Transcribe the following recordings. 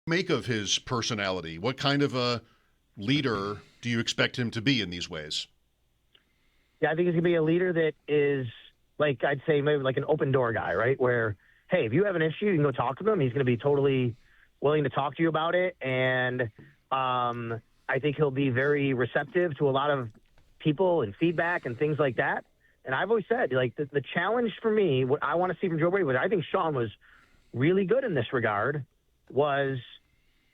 Make of his personality? What kind of a leader do you expect him to be in these ways? Yeah, I think he's going to be a leader that is, like, I'd say maybe like an open door guy, right? Where, hey, if you have an issue, you can go talk to him. He's going to be totally willing to talk to you about it. And I think he'll be very receptive to a lot of people and feedback and things like that. And I've always said, like, the challenge for me, what I want to see from Joe Brady, was I think Sean was really good in this regard, was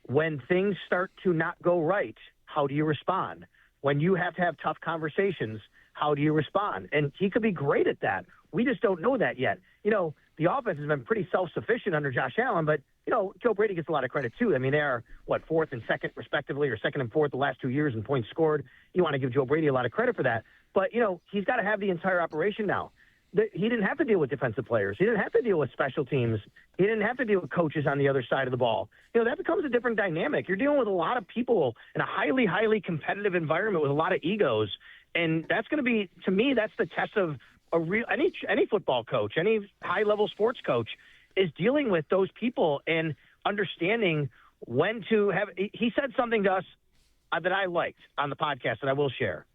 when things start to not go right, how do you respond? When you have to have tough conversations, how do you respond? And he could be great at that. We just don't know that yet. You know, the offense has been pretty self-sufficient under Josh Allen, but, you know, Joe Brady gets a lot of credit, too. I mean, they are, fourth and second, respectively, or second and fourth the last 2 years in points scored. You want to give Joe Brady a lot of credit for that. But, you know, he's got to have the entire operation now. He didn't have to deal with defensive players. He didn't have to deal with special teams. He didn't have to deal with coaches on the other side of the ball. You know, that becomes a different dynamic. You're dealing with a lot of people in a highly, highly competitive environment with a lot of egos. And that's going to be, to me, that's the test of a real any football coach, any high-level sports coach, is dealing with those people and understanding when to have. He said something to us that I liked on the podcast that I will share.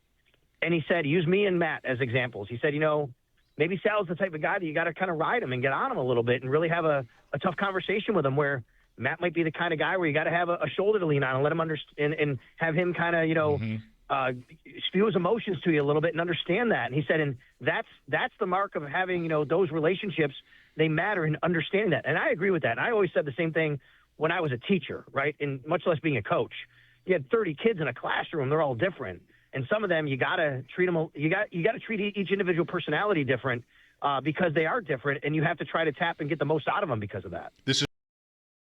And he said, use me and Matt as examples. He said, you know, maybe Sal's the type of guy that you got to kind of ride him and get on him a little bit and really have a tough conversation with him, where Matt might be the kind of guy where you got to have a shoulder to lean on and let him understand and have him kind of, you know, spew his emotions to you a little bit and understand that. And he said, and that's the mark of having, you know, those relationships. They matter in understanding that. And I agree with that. And I always said the same thing when I was a teacher, right? And much less being a coach. You had 30 kids in a classroom. They're all different. And some of them, you got to treat them, you got to treat each individual personality different because they are different. And you have to try to tap and get the most out of them because of that. This is